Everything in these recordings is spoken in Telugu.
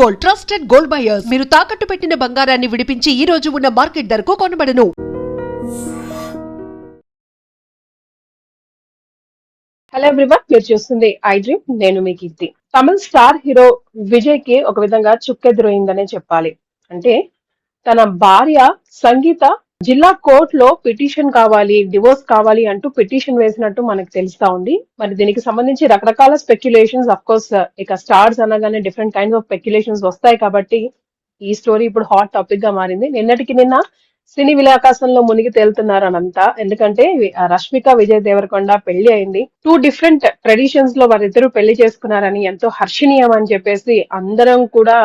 Gold, trusted gold buyers. మీరు తాకట్టు పెట్టిన బంగారాన్ని విడిపించి ఈ రోజు ఉన్న మార్కెట్ ధరకు కొనబడను. హలో ఎవ్రీవన్, మీరు చూస్తుంది ఐ డ్రీమ్. నేను మీ కీర్తి. తమిళ స్టార్ హీరో విజయ్ కి ఒక విధంగా చుక్కెదురైందనే చెప్పాలి. అంటే తన భార్య సంగీత జిల్లా కోర్టులో పిటిషన్ కావాలి, డివోర్స్ కావాలి అంటూ పిటిషన్ వేసినట్టు మనకు తెలుస్తా ఉంది. మరి దీనికి సంబంధించి రకరకాల స్పెక్యులేషన్స్, అఫ్ కోర్స్ ఇక స్టార్స్ అనగానే డిఫరెంట్ కైండ్స్ ఆఫ్ స్పెక్యులేషన్స్ వస్తాయి కాబట్టి ఈ స్టోరీ ఇప్పుడు హాట్ టాపిక్ గా మారింది. నిన్నటికి నిన్న సినీ విలాకాశంలో మునిగి తేలుతున్నారు అనంతా. ఎందుకంటే రష్మిక విజయ్ దేవరకొండ పెళ్లి అయింది. 2 డిఫరెంట్ ట్రెడిషన్స్ లో వారిద్దరూ పెళ్లి చేసుకున్నారని ఎంతో హర్షణీయం అని చెప్పేసి అందరం కూడా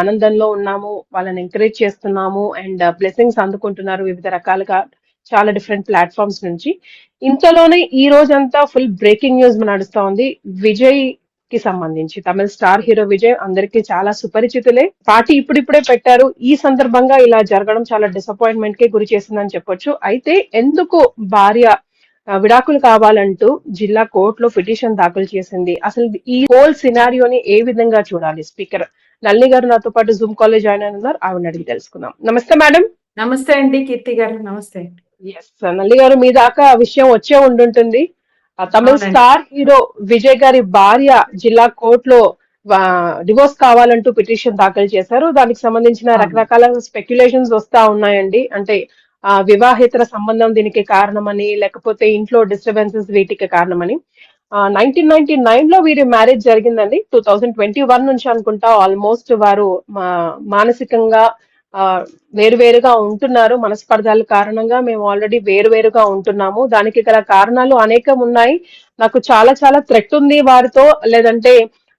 ఆనందంలో ఉన్నాము, వాళ్ళని ఎంకరేజ్ చేస్తున్నాము అండ్ బ్లెస్సింగ్స్ అందుకుంటున్నారు వివిధ రకాలుగా చాలా డిఫరెంట్ ప్లాట్ఫామ్స్ నుంచి. ఇంతలోనే ఈ రోజంతా ఫుల్ బ్రేకింగ్ న్యూస్ నడుస్తా ఉంది. విజయ్ కి సంబంధించి తమిళ స్టార్ హీరో విజయ్ అందరికీ చాలా సుపరిచితులే. పార్టీ ఇప్పుడిప్పుడే పెట్టారు. ఈ సందర్భంగా ఇలా జరగడం చాలా డిసప్పాయింట్మెంట్ కి గురి చేసిందని చెప్పొచ్చు. అయితే ఎందుకు భార్య విడాకులు కావాలంటూ జిల్లా కోర్టులో పిటిషన్ దాఖలు చేసింది, అసలు ఈ హోల్ సినారియోని ఏ విధంగా చూడాలి? స్పీకర్ నళిని గారు నాతో పాటు జూమ్ కాలేజ్ జాయిన్ అయినారు, ఆవిడ అడిగి తెలుసుకుందాం. నమస్తే మేడం. నమస్తే అండి కీర్తి గారు. నమస్తే. ఎస్, నళిని గారు మీ దాకా విషయం వచ్చే ఉండుంటుంది. తమిళ స్టార్ హీరో విజయ్ గారి భార్య జిల్లా కోర్టులో డివోర్స్ కావాలంటూ పిటిషన్ దాఖలు చేశారు. దానికి సంబంధించిన రకరకాల స్పెక్యులేషన్స్ వస్తా ఉన్నాయండి. అంటే వివాహేతర సంబంధం దీనికి కారణమని, లేకపోతే ఇంట్లో డిస్టర్బెన్సెస్ వీటికి కారణమని. 1999 లో వీరి మ్యారేజ్ జరిగిందండి. 2021 నుంచి అనుకుంటా ఆల్మోస్ట్ వారు మానసికంగా వేరువేరుగా ఉంటున్నారు. మనస్పర్ధాల కారణంగా మేము ఆల్రెడీ వేరువేరుగా ఉంటున్నాము. దానికి గల కారణాలు అనేకం ఉన్నాయి. నాకు చాలా చాలా థ్రెట్ ఉంది వారితో, లేదంటే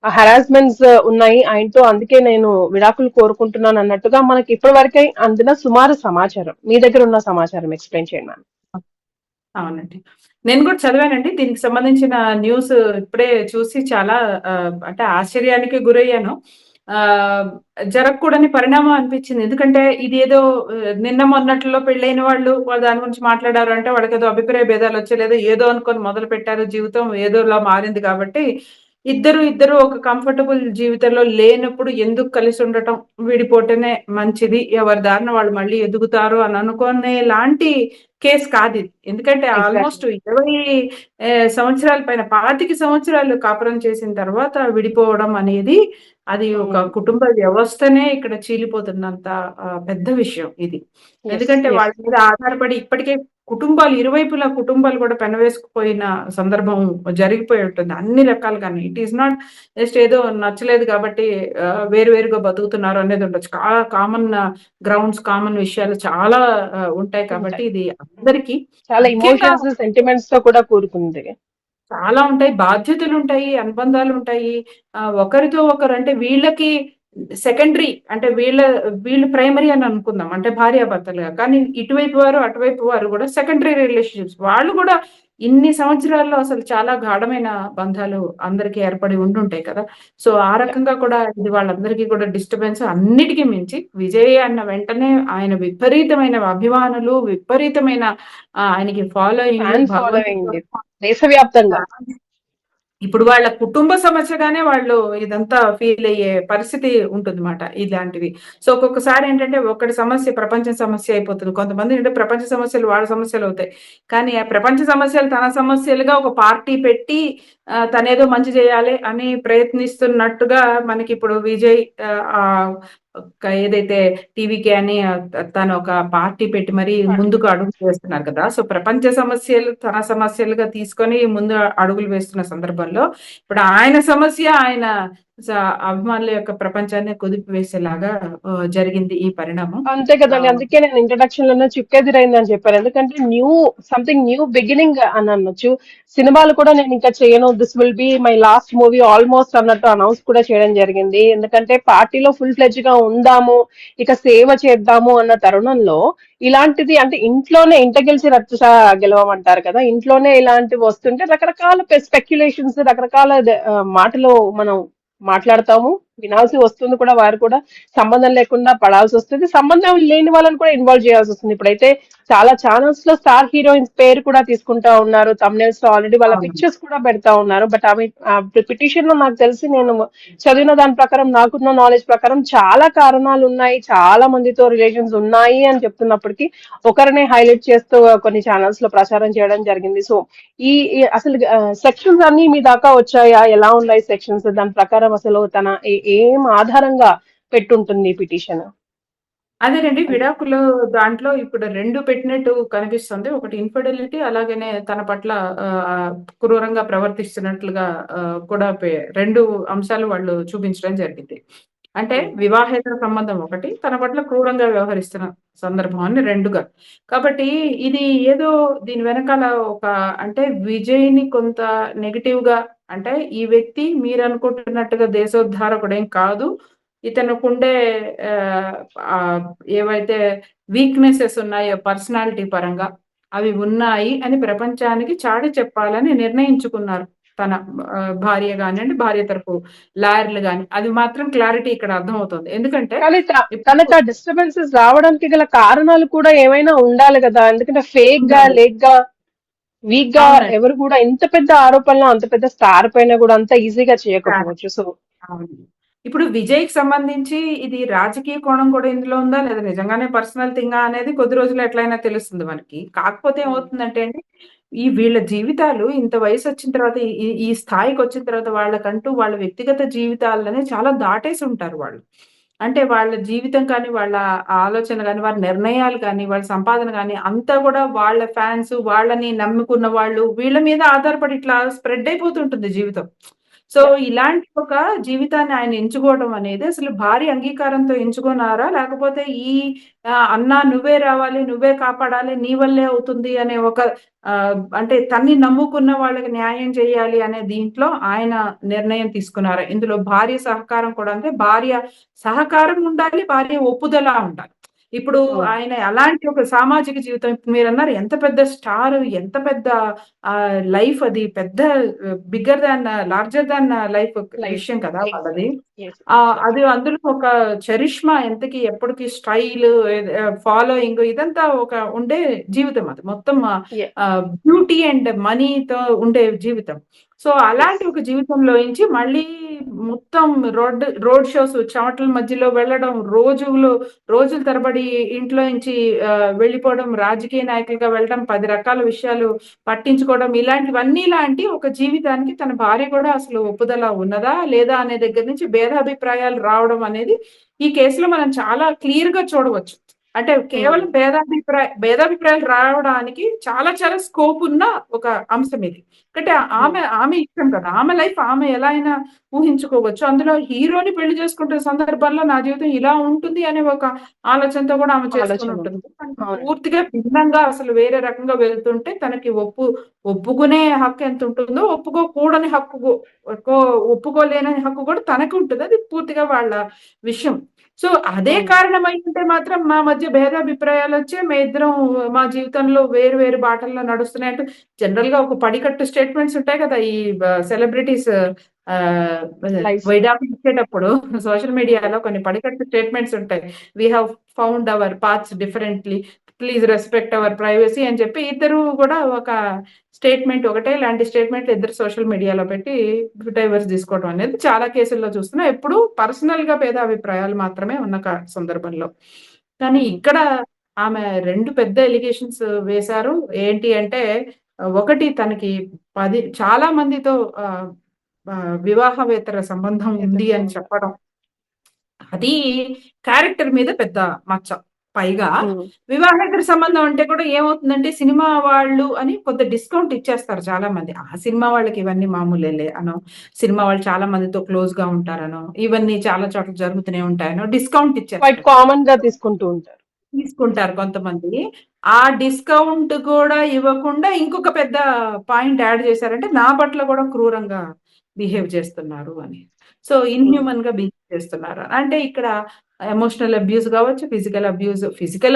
హెరాస్మెంట్స్ ఉన్నాయి ఆయనతో, అందుకే నేను విడాకులు కోరుకుంటున్నాను అన్నట్టుగా మనకి ఇప్పటి వరకే అందిన సుమారు సమాచారం. మీ దగ్గర ఉన్న సమాచారం ఎక్స్ప్లెయిన్ చేయండి మ్యామ్. అవునండి, నేను కూడా చదివానండి. దీనికి సంబంధించిన న్యూస్ ఇప్పుడే చూసి చాలా అంటే ఆశ్చర్యానికి గురయ్యాను. జరగకూడని పరిణామం అనిపించింది. ఎందుకంటే ఇది ఏదో నిన్న మొన్నట్లో పెళ్ళైన వాళ్ళు దాని గురించి మాట్లాడారు అంటే వాళ్ళకి ఏదో అభిప్రాయ భేదాలు వచ్చేలేదో ఏదో అనుకొని మొదలు పెట్టారు. జీవితం ఏదోలా మారింది కాబట్టి ఇద్దరు ఒక కంఫర్టబుల్ జీవితంలో లేనప్పుడు ఎందుకు కలిసి ఉండటం, విడిపోతేనే మంచిది, ఎవరి దారిన వాళ్ళు మళ్ళీ ఎదుగుతారు అని అనుకునే లాంటి కేసు కాదు ఇది. ఎందుకంటే ఆల్మోస్ట్ 20 సంవత్సరాల పైన 25 సంవత్సరాలు కాపురం చేసిన తర్వాత విడిపోవడం అనేది అది ఒక కుటుంబ వ్యవస్థనే ఇక్కడ చీలిపోతున్నంత పెద్ద విషయం ఇది. ఎందుకంటే వాళ్ళ మీద ఆధారపడి ఇప్పటికే కుటుంబాలు, ఇరువైపుల కుటుంబాలు కూడా పెనవేసుకుపోయిన సందర్భం జరిగిపోయి ఉంటుంది అన్ని రకాలుగానే. ఇట్ ఈస్ నాట్ జస్ట్ ఏదో నచ్చలేదు కాబట్టి వేరువేరుగా బతుకుతున్నారు అనేది ఉండొచ్చు. కామన్ గ్రౌండ్స్, కామన్ విషయాలు చాలా ఉంటాయి కాబట్టి ఇది అందరికీ చాలా ఎమోషన్స్, సెంటిమెంట్స్ తో కూడా కూడుకుంది. చాలా ఉంటాయి, బాధ్యతలు ఉంటాయి, అనుబంధాలు ఉంటాయి. ఒకరితో ఒకరు అంటే వీళ్ళకి సెకండరీ, అంటే వీళ్ళు ప్రైమరీ అని అనుకుందాం, అంటే భార్యాభర్తలుగా. కానీ ఇటువైపు వారు అటువైపు వారు కూడా సెకండరీ రిలేషన్షిప్స్. వాళ్ళు కూడా ఇన్ని సంవత్సరాల్లో అసలు చాలా గాఢమైన బంధాలు అందరికీ ఏర్పడి ఉండుంటాయి కదా. సో ఆ రకంగా కూడా ఇది వాళ్ళందరికీ కూడా డిస్టర్బెన్స్. అన్నిటికీ మించి విజయ్ అన్న వెంటనే ఆయన విపరీతమైన అభిమానులు, విపరీతమైన ఆయనకి ఫాలోయింగ్ దేశవ్యాప్తంగా. ఇప్పుడు వాళ్ళ కుటుంబ సమస్యగానే వాళ్ళు ఇదంతా ఫీల్ అయ్యే పరిస్థితి ఉంటుంది మాట ఇలాంటివి. సో ఒక్కొక్కసారి ఏంటంటే ఒకటి సమస్య ప్రపంచ సమస్య అయిపోతుంది. కొంతమంది అంటే ప్రపంచ సమస్యలు వాళ్ళ సమస్యలు అవుతాయి. కానీ ఆ ప్రపంచ సమస్యలు తన సమస్యలుగా ఒక పార్టీ పెట్టి తనేదో మంచి చేయాలి అని ప్రయత్నిస్తున్నట్టుగా మనకి ఇప్పుడు విజయ్ ఏదైతే టీవీకి అని తను ఒక పార్టీ పెట్టి మరి ముందుకు అడుగులు వేస్తున్నారు కదా. సో ప్రపంచ సమస్యలు తన సమస్యలుగా తీసుకొని ముందు అడుగులు వేస్తున్న సందర్భంలో ఇప్పుడు ఆయన సమస్య ఆయన అభిమానుల యొక్క ప్రపంచాన్ని కుదిపి వేసేలాగా జరిగింది ఈ పరిణామం. అంతే కదండి, అందుకే నేను ఇంట్రడక్షన్ లోనే చిక్కెదిరైంది అని చెప్పాను. ఎందుకంటే సంథింగ్ న్యూ బిగినింగ్ అని అనొచ్చు. సినిమాలు కూడా నేను ఇంకా చేయను, this will be my last movie almost అన్నట్టు అనౌన్స్ కూడా చేయడం జరిగింది. ఎందుకంటే పార్టీలో ఫుల్ ఫ్లెడ్జ్ గా ఉందాము, ఇక సేవ చేద్దాము అన్న తరుణంలో ఇలాంటిది, అంటే ఇంట్లోనే ఇంట గెలిచి రచ్చ గెలవమంటారు కదా, ఇంట్లోనే ఇలాంటివి వస్తుంటే రకరకాల స్పెక్యులేషన్స్, రకరకాల మాటలు మనం మాట్లాడతాము, వినాల్సి వస్తుంది కూడా. వారు కూడా సంబంధం లేకుండా పడాల్సి వస్తుంది. సంబంధం లేని వాళ్ళని కూడా ఇన్వాల్వ్ చేయాల్సి వస్తుంది. ఇప్పుడైతే చాలా ఛానల్స్ లో స్టార్ హీరోయిన్స్ పేరు కూడా తీసుకుంటా ఉన్నారు. thumbnails లో ఆల్రెడీ వాళ్ళ అవును. పిక్చర్స్ కూడా పెడతా ఉన్నారు. బట్ ఆమె పిటిషన్ లో నాకు తెలిసి, నేను చదివిన దాని ప్రకారం, నాకున్న నాలెడ్జ్ ప్రకారం చాలా కారణాలు ఉన్నాయి, చాలా మందితో రిలేషన్స్ ఉన్నాయి అని చెప్తున్నప్పటికీ ఒకరినే హైలైట్ చేస్తూ కొన్ని ఛానల్స్ లో ప్రచారం చేయడం జరిగింది. సో అసలు సెక్షన్స్ అన్ని మీ దాకా వచ్చాయా? ఎలా ఉన్నాయి సెక్షన్స్? దాని ప్రకారం అసలు తన ఏం ఆధారంగా పెట్టుంటుంది పిటిషన్? అదేనండి. విడాకులు దాంట్లో ఇప్పుడు 2 పెట్టినట్టు కనిపిస్తుంది. ఒకటి ఇన్ఫిడెలిటీ, అలాగనే తన పట్ల క్రూరంగా ప్రవర్తిస్తున్నట్లుగా కూడా 2 అంశాలు వాళ్ళు చూపించడం జరిగింది. అంటే వివాహేతర సంబంధం ఒకటి, తన పట్ల క్రూరంగా వ్యవహరిస్తున్న సందర్భం అని 2గా. కాబట్టి ఇది ఏదో దీని వెనకాల ఒక, అంటే విజయ్‌ని కొంత నెగెటివ్‌గా, అంటే ఈ వ్యక్తి మీరనుకుంటున్నట్టుగా దేశోద్ధారకుడేం కాదు. ఇతనుకుండే ఆహ్, ఆహ్, ఏవైతే వీక్‌నెసెస్ ఉన్నాయో పర్సనాలిటీ పరంగా, అవి ఉన్నాయి అని ప్రపంచానికి చాటి చెప్పాలని నిర్ణయించుకున్నారు. తన భార్య గానియండి, భార్య తరపు లాయర్‌లు గాని. అది మాత్రం క్లారిటీ ఇక్కడ అర్థమవుతుంది. ఎందుకంటే కానీ ఇప్పుడు తనకు ఆ డిస్టర్బెన్సెస్ రావడానికి గల కారణాలు కూడా ఏమైనా ఉండాలి కదా? ఎందుకంటే ఫేక్ గా, ఉండాలి. లేక్ గా, వీక్ గా అవునండి. ఎవరు కూడా ఇంత పెద్ద ఆరోపణలు అంత పెద్ద స్టార్ పైన కూడా అంత ఈజీగా చాలా. చేయకపోవచ్చు. సో అవును. ఇప్పుడు విజయ్‌కి సంబంధించి ఇది రాజకీయ కోణం కూడా ఇందులో ఉందా? లేదా నిజంగానే పర్సనల్ థింగా అనేది కొద్ది రోజుల్లో ఎట్లైనా తెలుస్తుంది మనకి. కాకపోతే ఏమవుతుందంటే అండి, ఈ వీళ్ళ జీవితాలు ఇంత వయసొచ్చిన తర్వాత, ఈ ఈ ఈ స్థాయికొచ్చిన తర్వాత వాళ్ళకంటూ వాళ్ళ వ్యక్తిగత జీవితాలని చాలా దాటేసుంటారు వాళ్ళు. అంటే వాళ్ళ జీవితం కానీ, వాళ్ళ ఆలోచన గాని, వారి నిర్ణయాలు కానీ, వాళ్ళ సంపాదన గాని అంతా గూడా వాళ్ళ ఫ్యాన్స్, వాళ్ళని నమ్ముకున్న వాళ్ళు, వీళ్ళ మీద ఆధారపడి ఇట్లా స్ప్రెడ్ అయిపోతుంటుంది జీవితం. సో, ఇలాంటి ఒక జీవితాన్ని ఆయన ఎంచుకోవడం అనేది అసలు భార్య అంగీకారంతో ఎంచుకున్నారా? లేకపోతే ఈ "అన్నా నువ్వే రావాలి, నువ్వే కాపాడాలి, నీ వల్లే అవుతుంది" అనే ఒక అంటే తన్ని నమ్ముకున్న వాళ్ళకి న్యాయం చేయాలి అనే దీంట్లో ఆయన నిర్ణయం తీసుకున్నారా? ఇందులో భార్య సహకారం కూడా, అంటే భార్య సహకారం ఉండాలి, భార్య ఒప్పుదల ఉండాలి. ఇప్పుడు ఆయన అలాంటి ఒక సామాజిక జీవితం, ఇప్పుడు మీరన్నారు ఎంత పెద్ద స్టార్, ఎంత పెద్ద లైఫ్ అది పెద్ద bigger than larger than life life విషయం కదా వాళ్ళది. అది ఎగ్జాక్ట్లీ. అందులో ఒక చరిష్మా ఎంతకి ఎప్పటికి స్టైల్, ఫాలోయింగ్ ఇదంతా ఒక ఉండే జీవితం అది. మొత్తం బ్యూటీ అండ్ మనీతో ఉండే జీవితం. సో, అలాంటి ఒక జీవితంలోంచి మళ్ళీ మొత్తం రోడ్ షోస్, చెమటల మధ్యలో వెళ్ళడం, రోజుల తరబడి ఇంట్లో నుంచి వెళ్ళిపోవడం, రాజకీయ నాయకులుగా వెళ్ళడం, 10 రకాల విషయాలు పట్టించుకోవడం, ఇలాంటివన్నీ లాంటి ఒక జీవితానికి తన భార్య కూడా అసలు ఒప్పుదల ఉన్నదా? లేదా? అనే దగ్గర నుంచి భేదాభిప్రాయాలు రావడం అనేది ఈ కేసులో మనం చాలా క్లియర్‌గా చూడవచ్చు. అంటే కేవలం భేదాభిప్రాయాలు రావడానికి చాలా చాలా స్కోప్ ఉన్న ఒక అంశం ఇది. ఎందుకంటే ఆమె ఇష్టం కదా! ఆమె లైఫ్ ఆమె ఎలా అయినా ఊహించుకోవచ్చు. అందులో హీరోని పెళ్లి చేసుకుంటున్న సందర్భంలో నా జీవితం ఇలా ఉంటుంది అనే ఒక ఆలోచనతో కూడా ఆమె చేసుకొని ఆలోచన ఉంటుంది. ఉంటుంది. తనకి అవునండి. పూర్తిగా భిన్నంగా అసలు వేరే రకంగా వెళ్తుంటే తనకి ఒప్పుకునే హక్కు ఎంతుంటుందో, ఒప్పుకోకూడని హక్కు ఒప్పుకోలేని హక్కు కూడా తనకి ఉంటది. అది పూర్తిగా వాళ్ళ విషయం. సో, అదే కారణమైయుంటే మాత్రం మా మధ్య భేదాభిప్రాయాలొచ్చి మేమిద్దరం మా జీవితంలో వేరు వేరు బాటల్లో నడుస్తున్నాయంటూ జనరల్‌గా ఒక పడికట్టు స్టేట్మెంట్స్ ఉంటాయి కదా! ఈ సెలబ్రిటీస్ ఆహ్, లైఫ్ లో. విడాకులు ఇచ్చేటప్పుడు సోషల్ మీడియాలో కొన్ని పడికట్టు స్టేట్మెంట్స్ ఉంటాయి. We have found our paths differently. Please respect our privacy అని చెప్పి ఇద్దరు గూడా ఒక స్టేట్మెంట్, ఒకటే ఇలాంటి స్టేట్మెంట్‌లు ఇద్దరు సోషల్ మీడియాలో పెట్టి డైవోర్స్ తీసుకోవడం అనేది చాలా కేసుల్లో చూస్తున్నాం. ఎప్పుడూ పర్సనల్‌గా భేదాభిప్రాయాలు మాత్రమే ఉన్న సందర్భంలో. కానీ ఇక్కడ ఆమె 2 పెద్ద ఎలిగేషన్స్ వేశారు. ఏంటి అంటే ఒకటి తనకి చాలా మందితో ఆహ్, వివాహవేతర సంబంధం ఉంది అని చెప్పడం. అది క్యారెక్టర్ మీద పెద్ద మచ్చ. పైగా వివాహేతర సంబంధం అంటే కూడా ఏమవుతుందంటే, సినిమా వాళ్ళు అని కొంత డిస్కౌంట్ ఇచ్చేస్తారు చాలామంది. ఆ సినిమా వాళ్ళకి ఇవన్నీ మామూలేలే అనో, సినిమా వాళ్ళు చాలా మందితో క్లోజ్‌గా ఉంటారనో, ఇవన్నీ చాలా చోట్ల జరుగుతూనే ఉంటాయనో డిస్కౌంట్ క్వైట్ ఇచ్చేస్తారు. కామన్ గా తీసుకుంటూ ఉంటారు. తీసుకుంటారు కొంతమంది. ఆ డిస్కౌంట్ కూడా ఇవ్వకుండా ఇంకొక పెద్ద పాయింట్ యాడ్ చేశారంటే, నా పట్ల కూడా క్రూరంగా బిహేవ్ చేస్తున్నారు అని. సో, ఇన్‌హ్యూమన్‌గా బిహేవ్ చేస్తున్నారు. అంటే ఇక్కడ ఎమోషనల్ అబ్యూజ్ కావచ్చు, ఫిజికల్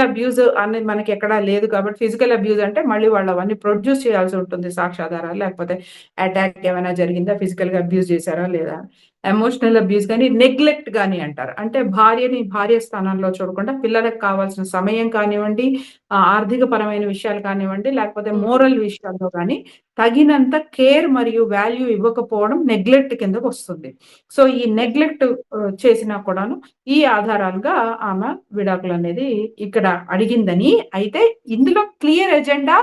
అబ్యూజ్ అనేది మనకెక్కడా లేదు కాబట్టి, ఫిజికల్ అబ్యూజ్ అంటే మళ్ళీ వాళ్ళు అవన్నీ ప్రొడ్యూస్ చేయాల్సి ఉంటుంది సాక్ష్యాధారాలు. లేకపోతే అటాక్ ఏమైనా జరిగిందా? ఫిజికల్‌గా అబ్యూజ్ చేశారా లేదా? ఎమోషనల్ అబ్యూస్ గాని, నెగ్లెక్ట్ గాని అంటారు. అంటే భార్యని భార్య స్థానంలో చూడకుండా పిల్లలకు కావాల్సిన సమయం కానివ్వండి, ఆర్థిక పరమైన విషయాలు కానివ్వండి, లేకపోతే హ్మ్. మోరల్ విషయాల్లో గాని తగినంత కేర్ మరియు వాల్యూ ఇవ్వకపోవడం నెగ్లెక్ట్ కిందకొస్తుంది. సో, ఈ యెస్. నెగ్లెక్ట్ చేసినా కూడాను ఈ ఆధారాలుగా ఆమె విడాకులనేది ఇక్కడ అడిగిందని, అయితే ఇందులో క్లియర్ ఎజెండా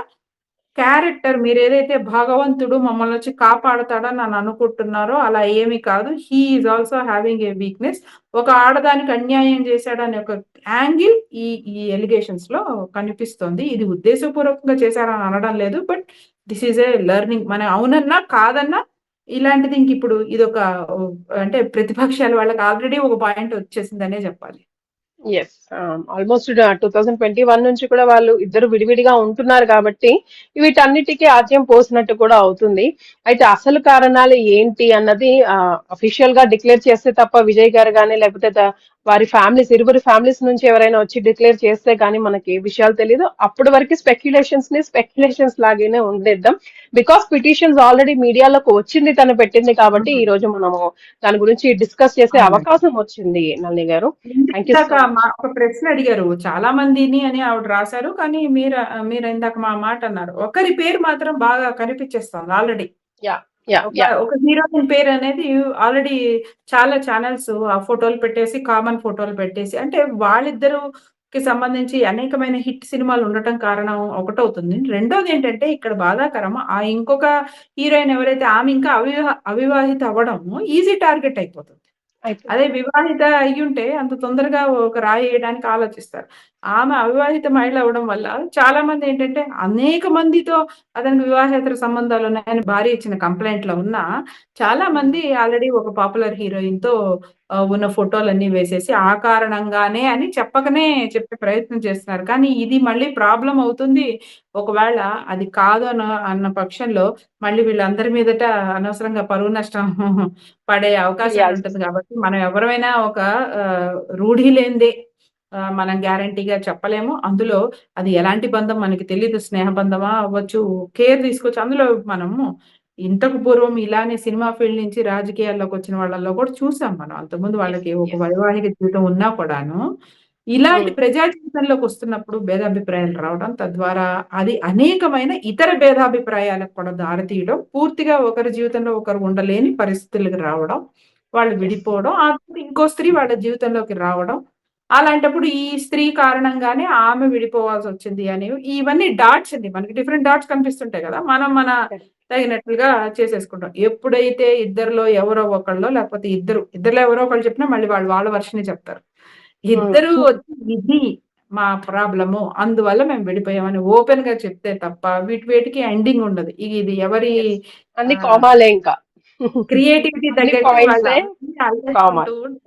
క్యారెక్టర్ మీరేదైతే భగవంతుడు మమ్మల్నొచ్చి కాపాడతాడని అనుకుంటున్నారో అలా ఏమి కాదు. He is also having A weakness. ఒక ఆడదానికి అన్యాయం చేశాడనే ఒక యాంగిల్ ఈ ఈ ఎలిగేషన్స్‌లో కనిపిస్తోంది. ఇది ఉద్దేశపూర్వకంగా చేశారని అనడం లేదు. But this is a learning. మనం అవునన్నా, కాదన్నా ఇలాంటిది ఇంకిప్పుడు ఇదొక అంటే ప్రతిపక్షాల వాళ్ళకి ఆల్రెడీ ఒక పాయింట్ వచ్చేసిందనే జెప్పాలి. యెస్. ఆల్మోస్ట్ 2021 నుంచి కూడా వాళ్ళు ఇద్దరు విడివిడిగా ఉంటున్నారు కాబట్టి వీటన్నిటికీ ఆజ్యం పోసినట్టు కూడా అవుతుంది. అయితే అసలు కారణాలు ఏంటి అన్నది అఫీషియల్ గా డిక్లేర్ చేస్తే తప్ప విజయ్ గారు గానీ లేకపోతే వారి ఫ్యామిలీస్ ఇరువురి ఫ్యామిలీస్ నుంచి ఎవరైనా వచ్చి డిక్లేర్ చేస్తే గానీ మనకి ఏ విషయాలు తెలీదు. అప్పటి వరకు స్పెక్యులేషన్స్ లాగానే ఉండేద్దాం. బికాస్ పిటిషన్స్ ఆల్రెడీ మీడియాలోకి వచ్చింది, తను పెట్టింది కాబట్టి ఈ రోజు మనము దాని గురించి డిస్కస్ చేసే అవునండి. అవకాశం వచ్చింది నళిని గారు. థ్యాంక్ యూ ఇందాక సో మచ్. ఒక ప్రశ్న అడిగారు. చాలా మందిని అని ఆవిడ రాసారు. కానీ మీరు ఇందాక మా మాట అన్నారు. ఒకరి పేరు మాత్రం బాగా కనిపించేస్తోంది ఆల్రెడీ. యా యా ఒక యా ఒక హీరోయిన్ పేరనేది ఆల్రెడీ చాలా ఛానెల్స్ ఆ ఫోటోలు పెట్టేసి, కామన్ ఫోటోలు పెట్టేసి అంటే వాళ్ళిద్దరుకి సంబంధించి అనేకమైన హిట్ సినిమాలు ఉండటం కారణం ఒకటవుతుంది. రెండోదేంటంటే ఇక్కడ బాధాకరం ఇంకొక హీరోయిన్ ఎవరైతే ఆమె ఇంకా అవివాహిత అవ్వడం ఈజీ టార్గెట్ అయిపోతుంది. అదే అయిపోతుంది. వివాహిత అయ్యుంటే అంత తొందరగా ఒక రాయి ఎయడానికి ఆలోచిస్తారు. ఆమె అవివాహిత మహిళ అవ్వడం వల్ల చాలా మందేంటంటే అనేక మందితో అతనికి వివాహేతర సంబంధాలున్నాయని భార్య ఇచ్చిన కంప్లెయింట్‌లో ఉన్నా, చాలా మంది ఆల్రెడీ ఒక పాపులర్ హీరోయిన్‌తో ఉన్న ఫోటోలన్నీ వేసేసి ఆ కారణంగానే అని చెప్పకనే చెప్పే ప్రయత్నం చేస్తున్నారు. కానీ ఇది మళ్ళీ ప్రాబ్లమ్ అవుతుంది. ఒకవేళ అది కాదు అన్న పక్షంలో మళ్ళీ వీళ్ళందరి మీదట అనవసరంగా పరువు నష్టం పడే అవకాశాలుంటుంది చేయాల్సొస్తుంది. గాబట్టి, మనం ఎవరమైనా ఒక రూఢి లేనిదే మనం గ్యారంటీగా చెప్పలేము. అందులో అది ఎలాంటి బంధం మనకి తెలీదు. స్నేహ బంధమా అవ్వచ్చు, కేర్ తీసుకోవచ్చు. అందులో మనము ఇంతకు పూర్వం ఇలానే సినిమా ఫీల్డ్ నుంచి రాజకీయాల్లోకొచ్చిన వాళ్ళలో కూడా చూసాం మనం. అంతకుముందు యెస్. వాళ్ళకి ఒక యెస్. వైవాహిక జీవితం ఉన్నా కూడాను, ఇలాంటి ప్రజా జీవితంలోకొస్తున్నప్పుడు భేదాభిప్రాయాలు రావడం, తద్వారా అది అనేకమైన ఇతర భేదాభిప్రాయాలకు కూడా దారితీయడం, పూర్తిగా ఒకరి జీవితంలో ఒకరు ఉండలేని పరిస్థితులకు రావడం, వాళ్ళు యెస్. విడిపోవడం, ఆ తర్వాత ఇంకో స్త్రీ వాళ్ళ జీవితంలోకి రావడం. అలాంటప్పుడు ఈ స్త్రీ కారణంగానే ఆమె విడిపోవాల్సొచ్చింది అనేవి ఇవన్నీ డాట్స్ అండి. మనకి డిఫరెంట్ డాట్స్ కనిపిస్తుంటాయి గదా! మనం కరెక్ట్. తగినట్లుగా చేసేసుకుంటాం. ఎప్పుడైతే ఇద్దరిలో ఎవరో ఒకళ్ళో లేకపోతే ఇద్దరిలో ఎవరో ఒకళ్ళు చెప్పినా మళ్ళీ వాళ్ళు వాళ్ళ వెర్షనే చెప్తారు. ఇద్దరు వచ్చి ఇది మా ప్రాబ్లము. అందువల్ల మేము విడిపోయామని ఓపెన్‌గా చెప్తే తప్ప వేటికి ఎండింగ్ ఉండదు. ఇది ఎవరి యెస్. అన్ని ఆహ్, కామాలే ఇంకా. క్రియేటివిటీ అన్ని తగ్గట్టు వాళ్ళు పాయింట్సే అవన్నీ అల్లేసుకుంటూ కామాలు. ఉంటారు.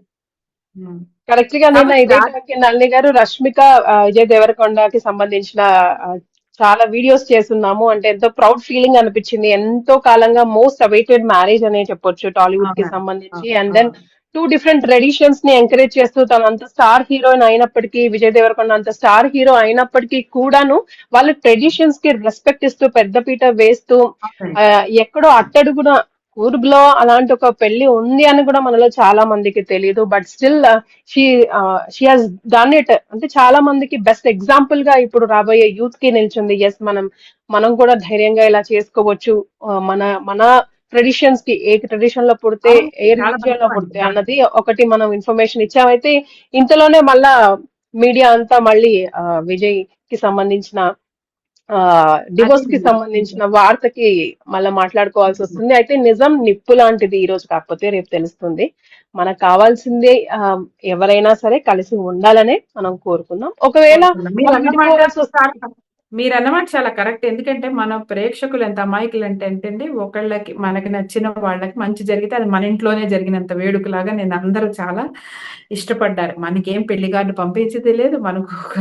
హ్మ్. కరెక్ట్ గా నిన్న కాబట్టి ఇదే టాక్ నళిని గారు రష్మిక విజయ్ దేవరకొండకి సంబంధించిన ఆ, చాలా వీడియోస్ చేస్తున్నాము. అంటే ఎంతో ప్రౌడ్ ఫీలింగ్ అనిపించింది. ఎంతో కాలంగా మోస్ట్ అవైటెడ్ మ్యారేజ్ అనే చెప్పొచ్చు టాలీవుడ్ కి అవునండి. సంబంధించి. అవును. అండ్ దెన్ అవును. టూ డిఫరెంట్ ట్రెడిషన్స్ ని ఎంకరేజ్ చేస్తూ తను అంత స్టార్ హీరోయిన్ అయినప్పటికీ, విజయ్ దేవరకొండ అంత స్టార్ హీరో అయినప్పటికీ కూడాను వాళ్ళ ట్రెడిషన్స్ కి రెస్పెక్ట్ ఇస్తూ పెద్దపీట వేస్తూ అవునండి. ఆ, ఎక్కడో అట్టడుగున కూర్గ్లో అలాంటి ఒక పెళ్లి ఉంది అని కూడా మనలో చాలా మందికి తెలియదు. But still she she has done it. అంటే చాలా మందికి బెస్ట్ ఎగ్జాంపుల్ గా ఇప్పుడు రాబోయే యూత్ కి నిల్చుంది. ఎస్, మనం కూడా ధైర్యంగా ఇలా చేసుకోవచ్చు. మన మన ట్రెడిషన్స్ కి ఏ ట్రెడిషన్ లో పుడితే, అవును. ఏ చాలా రిలీజియన్ మంచి లో పాయింట్. పుడితే అన్నది ఒకటి మనం ఇన్ఫర్మేషన్ ఇచ్చామైతే ఇంతలోనే మళ్ళా మీడియా అంతా మళ్ళీ విజయ్ కి సంబంధించిన డివోర్స్ కి అదేనండి. సంబంధించిన వార్తకి మళ్ళీ మాట్లాడుకోవాల్సి వస్తుంది. అయితే నిజం నిప్పు లాంటిది, ఈ రోజు కాకపోతే రేపు తెలుస్తుంది. మనకు కావాల్సిందే ఎవరైనా సరే కలిసి ఉండాలనే మనం కోరుకుందాం. ఒకవేళ కోరుకున్నాం. వాళ్ళు విడిపోవాల్సి వస్తే మీరన్నమాట చాలా కరెక్ట్. ఎందుకంటే మన ప్రేక్షకులు ఎంత అమాయకులంటే అండి మనకి నచ్చిన వాళ్ళకి మంచి జరిగితే అది మన ఇంట్లోనే జరిగినంత వేడుకలాగా అందరూ చాలా ఇష్టపడ్డారు. మనకేం పెళ్లి కార్డ్ పంపించింది లేదు. మనకు ఒక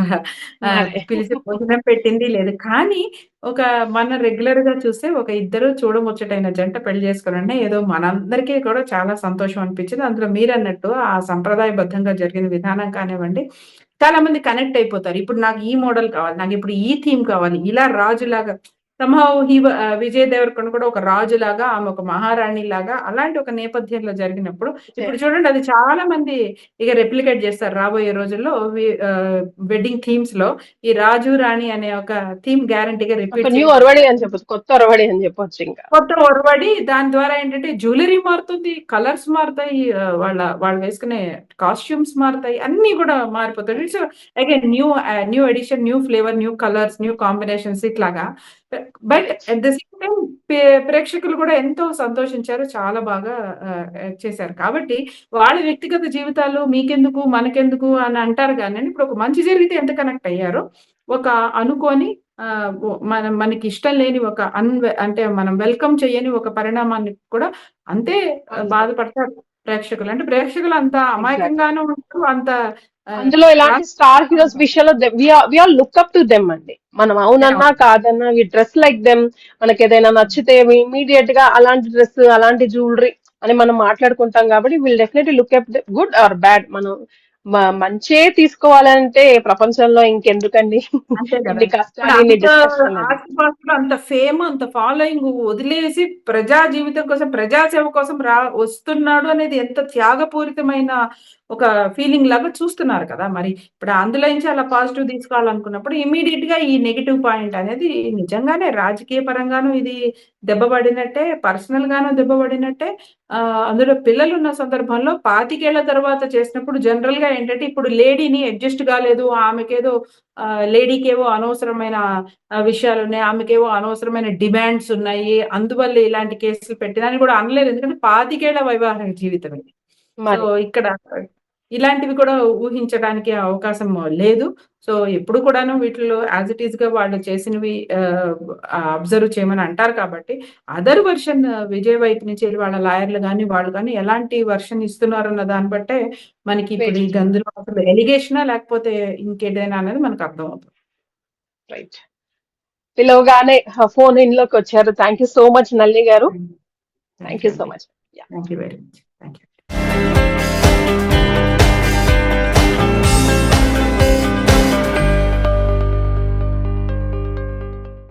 అదే పిలిచి భోజనం పెట్టింది లేదు. కానీ ఒక మన రెగ్యులర్‌గా చూస్తే ఒక ఇద్దరు చూడముచ్చటైన జంట పెళ్లి చేసుకోవడంటే ఏదో మనందరికీ కూడా చాలా సంతోషం అనిపించింది. అందులో మీరన్నట్టు ఆ సంప్రదాయబద్ధంగా జరిగిన విధానం కానివ్వండి, చాలా మంది కనెక్ట్ అయిపోతారు. ఇప్పుడు నాకు ఈ మోడల్ కావాలి. నాకిప్పుడు ఈ థీమ్ కావాలి. ఇలా రాజులాగా సంహౌ విజయ్ దేవరకొండ కూడా ఒక రాజులాగా, ఆమె ఒక మహారాణి లాగా అలాంటి ఒక నేపథ్యంలో జరిగినప్పుడు ఇప్పుడు చూడండి అది చాలా మంది ఇక రెప్లికేట్ చేస్తారు రాబోయే రోజుల్లో వెడ్డింగ్ థీమ్స్ లో ఈ రాజు రాణి అనే ఒక థీమ్ గ్యారంటీగా ఒక రిపీట్ న్యూ ఒరవడి అని చెప్పొచ్చు, కొత్త ఒరవడి అని చెప్పొచ్చు. ఇంకా కొత్త ఒరవడి దాని ద్వారా ఏంటంటే జ్యువెలరీ మారుతుంది, కలర్స్ మారుతాయి, వాళ్ళు వేసుకునే కాస్ట్యూమ్స్ మారుతాయి, అన్ని కూడా మారిపోతాయి. It's again new edition, new flavour, new colours, new combinations ఇట్లాగా. But at the same time ప్రేక్షకులు కూడా ఎంతో సంతోషించారు, చాలా బాగా చేశారు. కాబట్టి వాళ్ళ వ్యక్తిగత జీవితాలు మీకెందుకు మనకెందుకు అని అంటారు కానీ ఇప్పుడు ఒక మంచి జరిగితే ఎంత కనెక్ట్ అయ్యారో ఒక అనుకోని మనకి ఇష్టం లేని ఒక అంటే మనం వెల్కమ్ చేయని ఒక పరిణామాన్ని కూడా అంతే బాధపడతారు ప్రేక్షకులు. అంటే ప్రేక్షకులు అంత అమాయకంగానూ ఉంటారు, అంత అందులో ఇలాంటి స్టార్ హీరోస్ విషయంలో we are look up to them అండి. మనం అవునన్నా కాదన్నా వి డ్రెస్ లైక్ దెమ్. మనకి ఏదైనా నచ్చితే ఇమీడియట్ గా అలాంటి డ్రెస్, అలాంటి జ్యువెలరీ అని మనం మాట్లాడుకుంటాం. కాబట్టి will definitely look up good or bad. మనం మంచే తీసుకోవాలంటే ప్రపంచంలో ఇంకెందుకండి అంతే కదా. ఇన్ని కష్టాలు, ఇన్ని డిస్కషన్. ఆస్తిపాస్తులు, అంత ఫేమ్, అంత ఫాలోయింగ్ వదిలేసి ప్రజా జీవితం కోసం, ప్రజాసేవ కోసం వస్తున్నాడు అనేది ఎంత త్యాగపూరితమైన ఒక ఫీలింగ్ లాగా చూస్తున్నారు కదా. మరి ఇప్పుడు అందులో నుంచి అలా పాజిటివ్ తీసుకోవాలనుకున్నప్పుడు ఇమీడియట్ గా ఈ నెగిటివ్ పాయింట్ అనేది నిజంగానే రాజకీయ పరంగాను ఇది దెబ్బపడినట్టే, పర్సనల్ గాను దెబ్బపడినట్టే. అందులో పిల్లలు ఉన్న సందర్భంలో 25 ఏళ్ల తర్వాత చేసినప్పుడు జనరల్ గా ఏంటంటే ఇప్పుడు లేడీని అడ్జస్ట్ కాలేదు, ఆమెకేదో లేడీకేవో అనవసరమైన విషయాలు ఉన్నాయి, ఆమెకేవో అనవసరమైన డిమాండ్స్ ఉన్నాయి, అందువల్ల ఇలాంటి కేసులు పెట్టినని కూడా అనలేదు. ఎందుకంటే 25 ఏళ్ల వైవాహిక జీవితం ఇది. సో ఇక్కడ ఇలాంటివి కూడా ఊహించడానికి అవకాశం లేదు. సో ఎప్పుడు కూడాను వీటిలో యాజ్ ఇట్ ఈస్ గా వాళ్ళు చేసినవి అబ్జర్వ్ చేయమని అంటారు. కాబట్టి అదర్ వర్షన్ విజయ్ వైపు నుంచి వాళ్ళ లాయర్లు కానీ వాళ్ళు కానీ ఎలాంటి వర్షన్ ఇస్తున్నారు అన్న దాన్ని బట్టే మనకి ఇప్పుడు ఈ గందులో అసలు ఎలిగేషనా లేకపోతే ఇంకేదైనా అనేది మనకు అర్థం అవుతుంది. రైట్. పిలవగానే ఫోన్ ఇన్ లోకి వచ్చారు. Thank you so much Nalini గారు. Thank you so much. Thank you very much. Thank you.